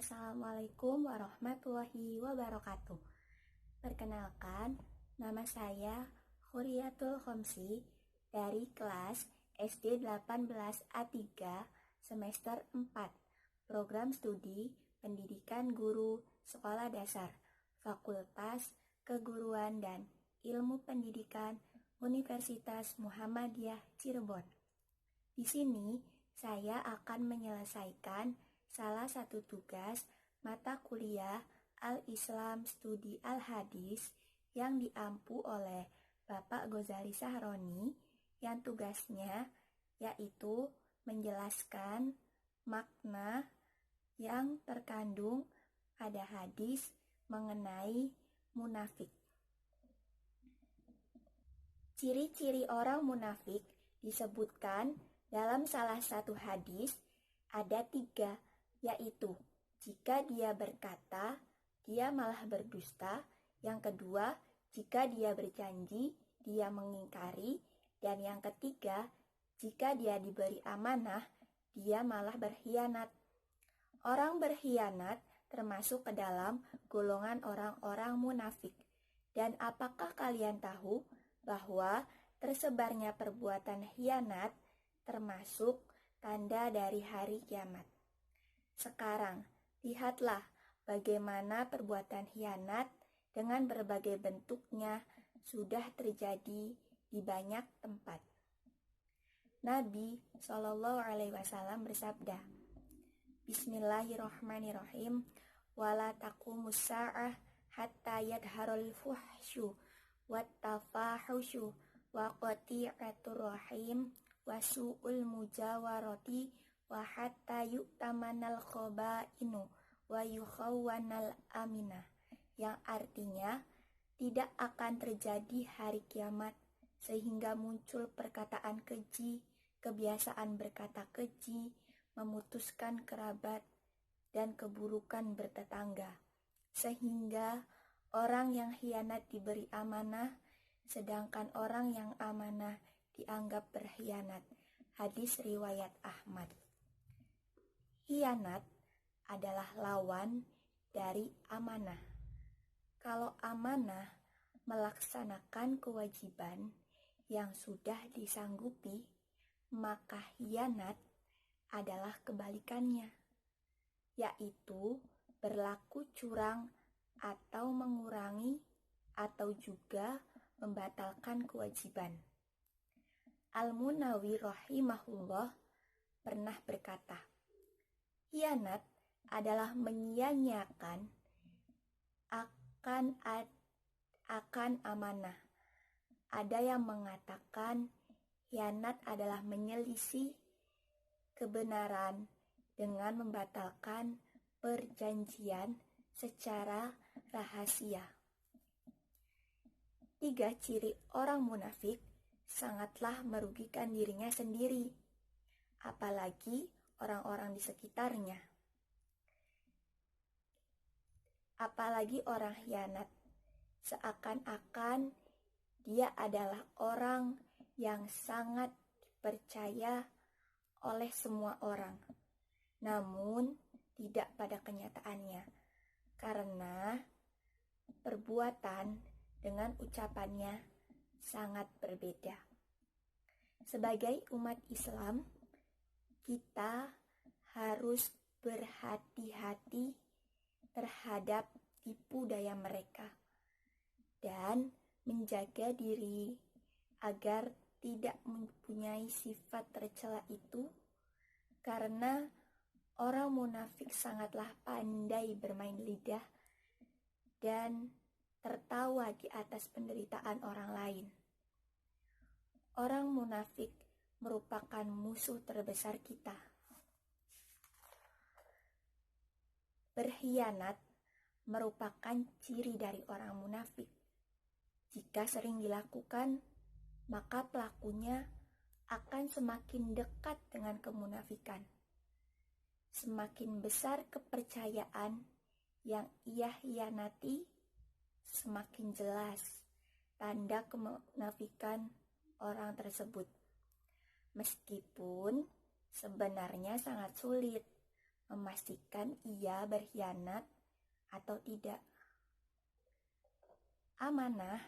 Assalamualaikum warahmatullahi wabarakatuh. Perkenalkan, nama saya Khuriyatul Khomsi dari kelas SD 18A3 semester 4, Program Studi Pendidikan Guru Sekolah Dasar, Fakultas Keguruan dan Ilmu Pendidikan Universitas Muhammadiyah Cirebon. Di sini saya akan menyelesaikan salah satu tugas mata kuliah Al-Islam Studi Al-Hadis yang diampu oleh Bapak Ghazali Sahroni, yang tugasnya yaitu menjelaskan makna yang terkandung pada hadis mengenai munafik. Ciri-ciri orang munafik disebutkan dalam salah satu hadis ada 3, yaitu jika dia berkata, dia malah berdusta. Yang kedua, jika dia berjanji, dia mengingkari. Dan yang ketiga, jika dia diberi amanah, dia malah berkhianat. Orang berkhianat termasuk ke dalam golongan orang-orang munafik. Dan apakah kalian tahu bahwa tersebarnya perbuatan khianat termasuk tanda dari hari kiamat? Sekarang, lihatlah bagaimana perbuatan khianat dengan berbagai bentuknya sudah terjadi di banyak tempat. Nabi SAW bersabda, Bismillahirrahmanirrahim, wala taqumus sa'ah hatta yadharul fuhsyu wattafahusyu wa qati'atur rahim wa su'ul mujawarati wa hatta yu'tamanal khobainu wa yukhawwanal aminah, yang artinya tidak akan terjadi hari kiamat sehingga muncul perkataan keji, kebiasaan berkata keji, memutuskan kerabat, dan keburukan bertetangga, sehingga orang yang khianat diberi amanah, sedangkan orang yang amanah dianggap berkhianat. Hadis riwayat Ahmad. Khianat adalah lawan dari amanah. Kalau amanah melaksanakan kewajiban yang sudah disanggupi, maka khianat adalah kebalikannya, yaitu berlaku curang atau mengurangi atau juga membatalkan kewajiban. Al-Munawi rahimahullah pernah berkata, khianat adalah menyia-nyiakan akan amanah. Ada yang mengatakan khianat adalah menyelisih kebenaran dengan membatalkan perjanjian secara rahasia. 3 ciri orang munafik sangatlah merugikan dirinya sendiri, apalagi orang-orang di sekitarnya. Apalagi orang khianat, seakan-akan dia adalah orang yang sangat dipercaya oleh semua orang, namun tidak pada kenyataannya, karena perbuatan dengan ucapannya sangat berbeda. Sebagai umat Islam, kita harus berhati-hati terhadap tipu daya mereka dan menjaga diri agar tidak mempunyai sifat tercela itu, karena orang munafik sangatlah pandai bermain lidah dan tertawa di atas penderitaan orang lain. Orang munafik merupakan musuh terbesar kita. Berkhianat merupakan ciri dari orang munafik. Jika sering dilakukan, maka pelakunya akan semakin dekat dengan kemunafikan. Semakin besar kepercayaan yang ia hianati, semakin jelas tanda kemunafikan orang tersebut. Meskipun sebenarnya sangat sulit memastikan ia berkhianat atau tidak. Amanah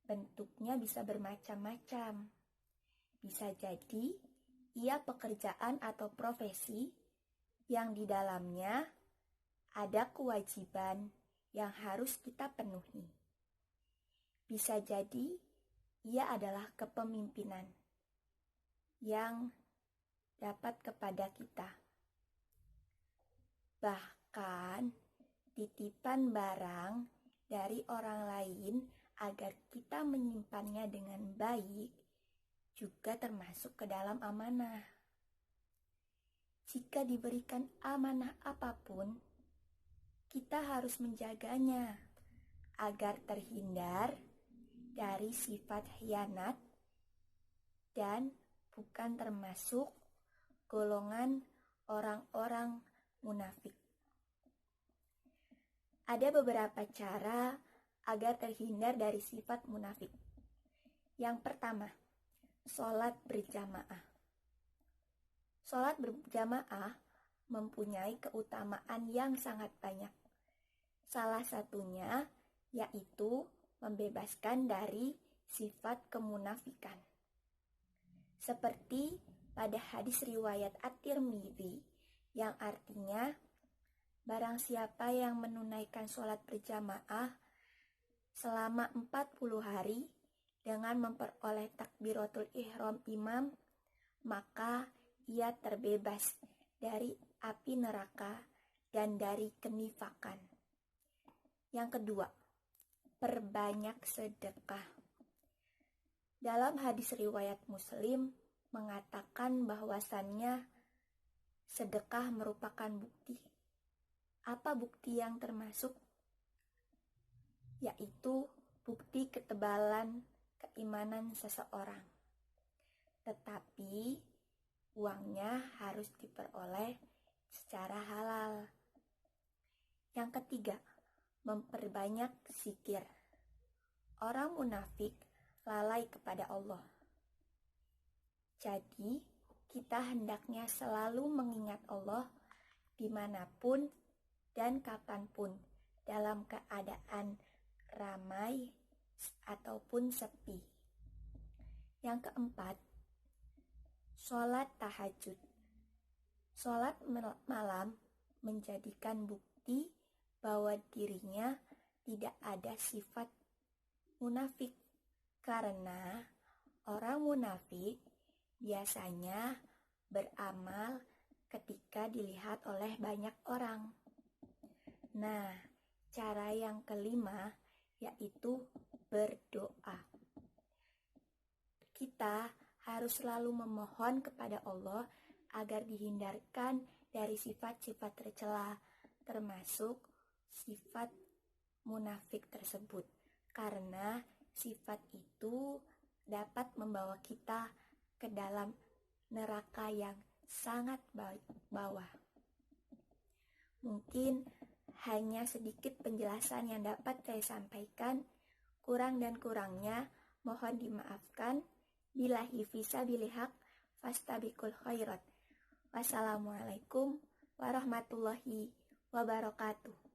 bentuknya bisa bermacam-macam. Bisa jadi ia pekerjaan atau profesi yang di dalamnya ada kewajiban yang harus kita penuhi. Bisa jadi ia adalah kepemimpinan yang dapat kepada kita. Bahkan titipan barang dari orang lain agar kita menyimpannya dengan baik juga termasuk ke dalam amanah. Jika diberikan amanah apapun, kita harus menjaganya agar terhindar dari sifat khianat dan bukan termasuk golongan orang-orang munafik. Ada beberapa cara agar terhindar dari sifat munafik. Yang pertama, sholat berjamaah. Sholat berjamaah mempunyai keutamaan yang sangat banyak. Salah satunya yaitu membebaskan dari sifat kemunafikan. Seperti pada hadis riwayat At-Tirmidzi yang artinya, barang siapa yang menunaikan sholat berjamaah selama 40 hari dengan memperoleh takbiratul ihram imam, maka ia terbebas dari api neraka dan dari kenifakan. Yang kedua, perbanyak sedekah. Dalam hadis riwayat Muslim mengatakan bahwasannya sedekah merupakan bukti. Apa bukti yang termasuk? Yaitu bukti ketebalan keimanan seseorang. Tetapi uangnya harus diperoleh secara halal. Yang ketiga, memperbanyak zikir. Orang munafik lalai kepada Allah. Jadi, kita hendaknya selalu mengingat Allah dimanapun dan kapanpun, dalam keadaan ramai ataupun sepi. Yang keempat, sholat tahajud. Sholat malam menjadikan bukti bahwa dirinya tidak ada sifat munafik, karena orang munafik biasanya beramal ketika dilihat oleh banyak orang. Nah, cara yang kelima yaitu berdoa. Kita harus selalu memohon kepada Allah agar dihindarkan dari sifat-sifat tercela, termasuk sifat munafik tersebut. Karena sifat itu dapat membawa kita ke dalam neraka yang sangat bawah. Mungkin hanya sedikit penjelasan yang dapat saya sampaikan. Kurang dan kurangnya mohon dimaafkan. Billahi fisabilil haq fastabiqul khairat. Wassalamualaikum warahmatullahi wabarakatuh.